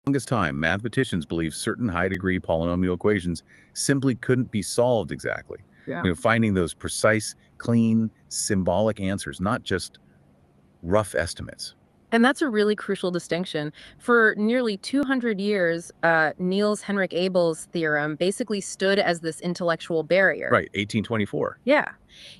Longest time, mathematicians believed certain high-degree polynomial equations simply couldn't be solved exactly. Yeah. Finding those precise, clean, symbolic answers, not just rough estimates. And that's a really crucial distinction. For nearly 200 years, Niels Henrik Abel's theorem basically stood as this intellectual barrier. Right, 1824. Yeah.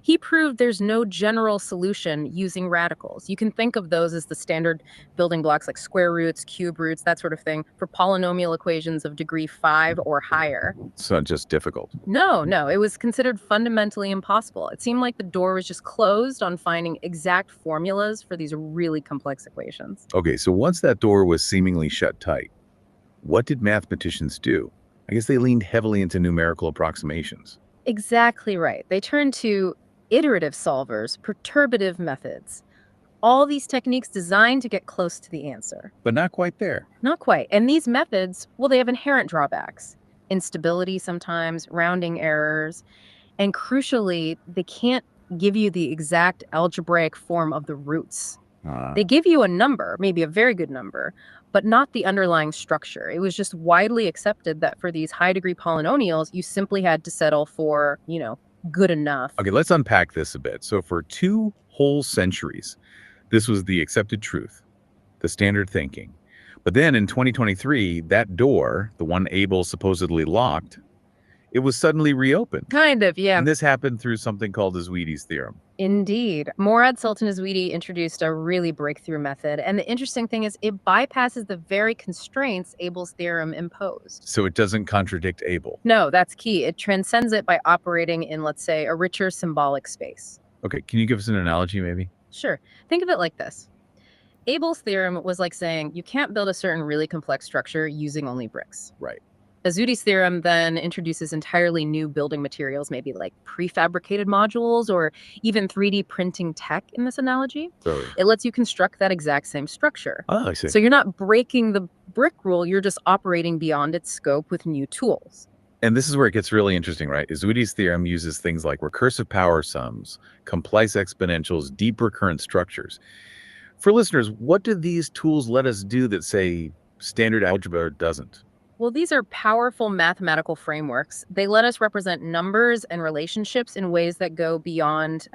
He proved there's no general solution using radicals. You can think of those as the standard building blocks like square roots, cube roots, that sort of thing, for polynomial equations of degree 5 or higher. It's not just difficult. No, it was considered fundamentally impossible. It seemed like the door was just closed on finding exact formulas for these really complex equations. Okay, so once that door was seemingly shut tight, what did mathematicians do? I guess they leaned heavily into numerical approximations. Exactly right. They turned to iterative solvers, perturbative methods. All these techniques designed to get close to the answer. But not quite there. Not quite. And these methods, well, they have inherent drawbacks. Instability sometimes, rounding errors, and crucially, they can't give you the exact algebraic form of the roots. Uh, They give you a number, maybe a very good number, but not the underlying structure. It was just widely accepted that for these high degree polynomials, you simply had to settle for, good enough. okay, let's unpack this a bit. So for 2 whole centuries, this was the accepted truth, the standard thinking. But then in 2023, that door, the one Abel supposedly locked, it was suddenly reopened. Kind of, yeah. And this happened through something called Azwiti's theorem. Indeed. Morad Sultan-Azwidi introduced a really breakthrough method, and the interesting thing is it bypasses the very constraints Abel's theorem imposed. So it doesn't contradict Abel. No, that's key. It transcends it by operating in, let's say, a richer symbolic space. Okay, can you give us an analogy maybe? Sure. Think of it like this. Abel's theorem was like saying you can't build a certain really complex structure using only bricks. Right. Azwiti's theorem then introduces entirely new building materials, maybe like prefabricated modules or even 3D printing tech in this analogy. Really? It lets you construct that exact same structure. Oh, I see. So you're not breaking the brick rule, you're just operating beyond its scope with new tools. And this is where it gets really interesting, right? Azwiti's theorem uses things like recursive power sums, complex exponentials, deep recurrent structures. For listeners, what do these tools let us do that, say, standard algebra doesn't? Well, these are powerful mathematical frameworks. They let us represent numbers and relationships in ways that go beyond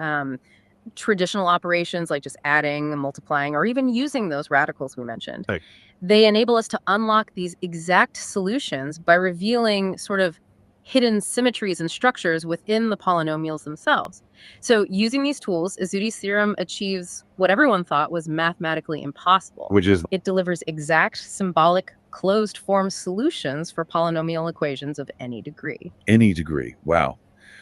traditional operations like just adding and multiplying or even using those radicals we mentioned. Like, They enable us to unlock these exact solutions by revealing sort of hidden symmetries and structures within the polynomials themselves. So using these tools, Azwiti's theorem achieves what everyone thought was mathematically impossible. which is It delivers exact symbolic closed form solutions for polynomial equations of any degree. any degree. Wow.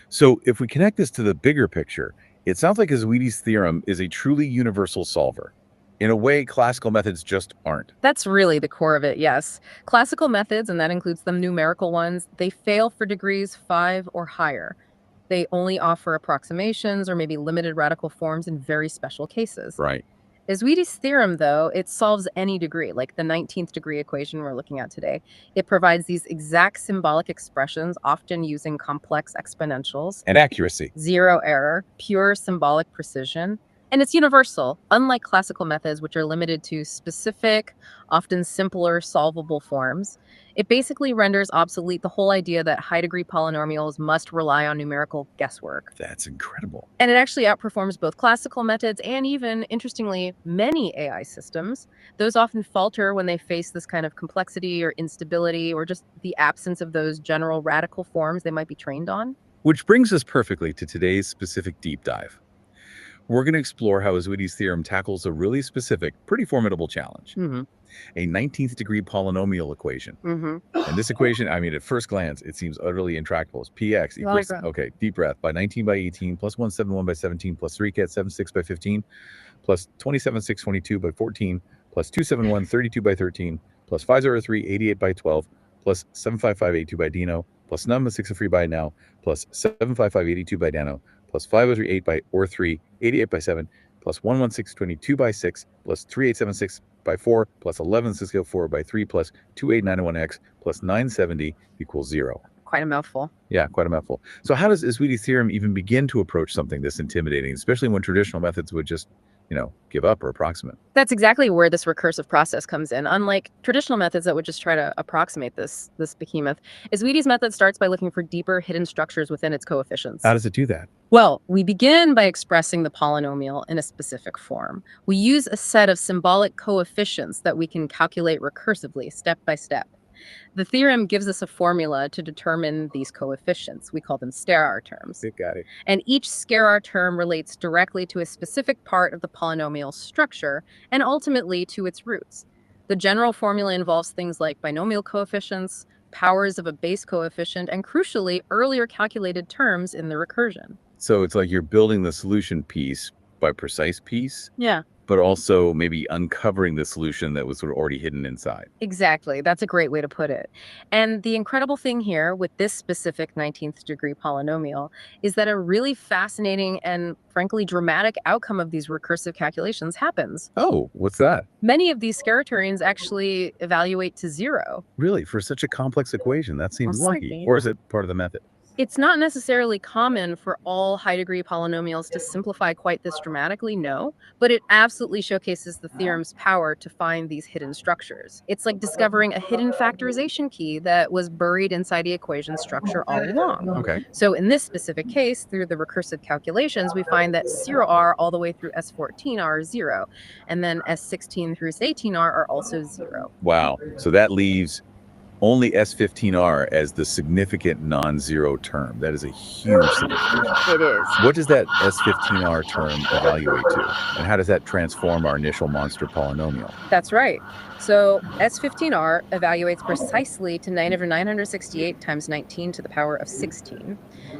So if we connect this to the bigger picture, it sounds like Azwiti's theorem is a truly universal solver. In a way, classical methods just aren't. That's really the core of it, yes. Classical methods, and that includes the numerical ones, they fail for degrees 5 or higher. They only offer approximations or maybe limited radical forms in very special cases. Right. Azwiti's theorem, though, it solves any degree, like the 19th degree equation we're looking at today. It provides these exact symbolic expressions, often using complex exponentials, And accuracy. zero error, pure symbolic precision. And it's universal, unlike classical methods, which are limited to specific, often simpler, solvable forms. It basically renders obsolete the whole idea that high degree polynomials must rely on numerical guesswork. That's incredible. And it actually outperforms both classical methods and even, interestingly, many AI systems. Those often falter when they face this kind of complexity or instability or just the absence of those general radical forms they might be trained on. Which brings us perfectly to today's specific deep dive. We're going to explore how Azwiti's theorem tackles a really specific, pretty formidable challenge. A 19th degree polynomial equation. And this equation, I mean, at first glance, it seems utterly intractable. It's px equals, okay, deep breath, by 19 by 18, plus 171 by 17, plus 3 cat 76 by 15, plus 27 6 22 by 14, plus 271 32 by 13, plus 503 88 by 12, plus 755 82 by Dino, plus num 603 by now, plus 755 82 by Dano, plus 503 8 by or 3, 88 by 7, plus 116 22 by 6, plus 3876 by 4, plus 11604 by 3, plus 28901x, plus 970 equals 0. Quite a mouthful. Yeah, quite a mouthful. So how does Azwiti's theorem even begin to approach something this intimidating, especially when traditional methods would just give up or approximate. That's exactly where this recursive process comes in. Unlike traditional methods that would just try to approximate this behemoth, Izwidi's method starts by looking for deeper hidden structures within its coefficients. How does it do that? Well, we begin by expressing the polynomial in a specific form. We use a set of symbolic coefficients that we can calculate recursively, step by step. The theorem gives us a formula to determine these coefficients. We call them scalar terms. Got it. And each scalar term relates directly to a specific part of the polynomial structure and ultimately to its roots. The general formula involves things like binomial coefficients, powers of a base coefficient, and crucially, earlier calculated terms in the recursion. So it's like you're building the solution piece by precise piece, Yeah. but also maybe uncovering the solution that was sort of already hidden inside. Exactly. That's a great way to put it. And the incredible thing here with this specific 19th degree polynomial is that a really fascinating and frankly dramatic outcome of these recursive calculations happens. Oh, what's that? Many of these scaratorians actually evaluate to zero. Really? For such a complex equation? That seems Well, lucky. slightly. Or is it part of the method? It's not necessarily common for all high-degree polynomials to simplify quite this dramatically, no, but it absolutely showcases the theorem's power to find these hidden structures. It's like discovering a hidden factorization key that was buried inside the equation structure all along. Okay. So in this specific case, through the recursive calculations, we find that 0r all the way through S14 are 0, and then S16 through S18r are also 0. Wow. So that leaves only S15R as the significant non-zero term. That is a huge simplification. It is. What does that S15R term evaluate to? And how does that transform our initial monster polynomial? That's right. So S15R evaluates precisely to 9/968 times 19 to the power of 16.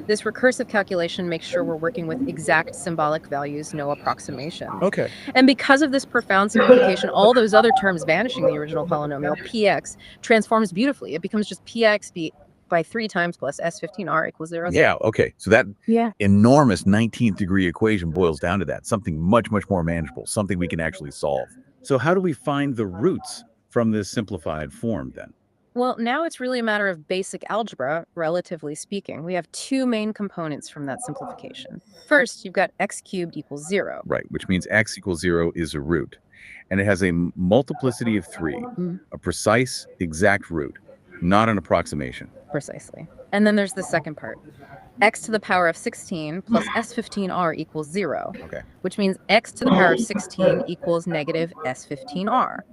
This recursive calculation makes sure we're working with exact symbolic values, no approximation. Okay. And because of this profound simplification, all those other terms vanishing in the original polynomial, px, transforms beautifully. It becomes just px by 3 times plus S15R equals 0. Yeah, okay. So that Yeah. enormous 19th degree equation boils down to that. Something much, much more manageable, something we can actually solve. So how do we find the roots from this simplified form then? Well, now it's really a matter of basic algebra, relatively speaking. We have 2 main components from that simplification. First, you've got x cubed equals 0. Right, which means x equals 0 is a root. And it has a multiplicity of 3, Mhm. a precise, exact root, not an approximation. Precisely. And then there's the second part. X to the power of 16 plus S15R equals 0, Okay. which means x to the power of 16 equals negative S15R.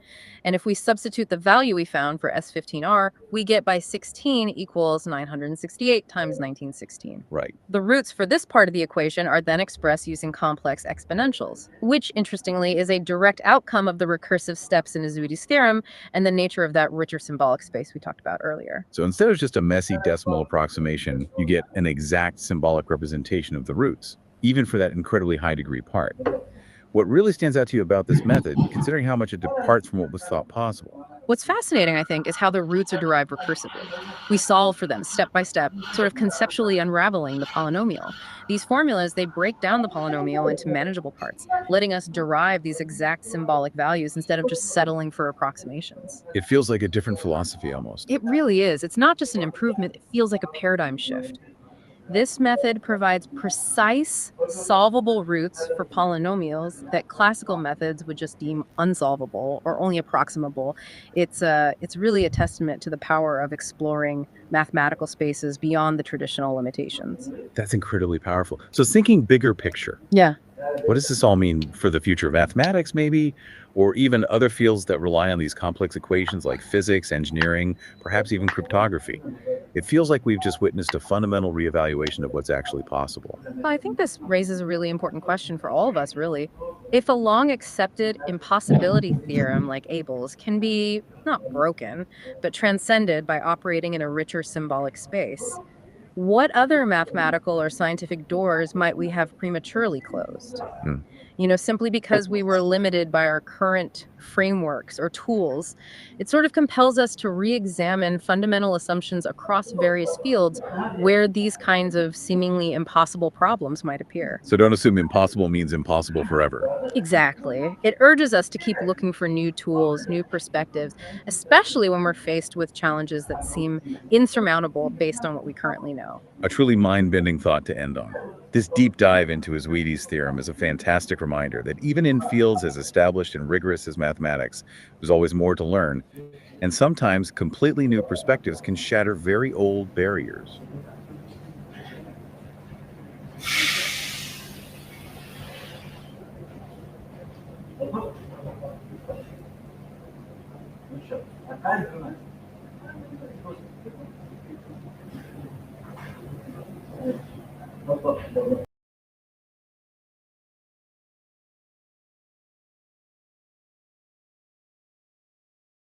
And if we substitute the value we found for S15R, we get by 16 equals 968 times 1916. Right. The roots for this part of the equation are then expressed using complex exponentials, which, interestingly, is a direct outcome of the recursive steps in Izwidi's theorem and the nature of that richer symbolic space we talked about earlier. So instead of just a messy decimal approximation, you get an exact symbolic representation of the roots, even for that incredibly high degree part. What really stands out to you about this method, considering how much it departs from what was thought possible? What's fascinating, I think, is how the roots are derived recursively. We solve for them step by step, sort of conceptually unraveling the polynomial. These formulas, they break down the polynomial into manageable parts, letting us derive these exact symbolic values instead of just settling for approximations. It feels like a different philosophy almost. It really is. It's not just an improvement, it feels like a paradigm shift. This method provides precise, solvable roots for polynomials that classical methods would just deem unsolvable or only approximable. It's really a testament to the power of exploring mathematical spaces beyond the traditional limitations. That's incredibly powerful. So thinking bigger picture, Yeah. what does this all mean for the future of mathematics, maybe, or even other fields that rely on these complex equations like physics, engineering, perhaps even cryptography? It feels like we've just witnessed a fundamental reevaluation of what's actually possible. Well, I think this raises a really important question for all of us, really. If a long accepted impossibility theorem like Abel's can be not broken, but transcended by operating in a richer symbolic space, what other mathematical or scientific doors might we have prematurely closed? Hmm. Simply because we were limited by our current frameworks or tools, it sort of compels us to re-examine fundamental assumptions across various fields where these kinds of seemingly impossible problems might appear. So don't assume impossible means impossible forever. Exactly. It urges us to keep looking for new tools, new perspectives, especially when we're faced with challenges that seem insurmountable based on what we currently know. A truly mind-bending thought to end on. This deep dive into Azwede's theorem is a fantastic reminder that even in fields as established and rigorous as mathematics, there's always more to learn, and sometimes completely new perspectives can shatter very old barriers.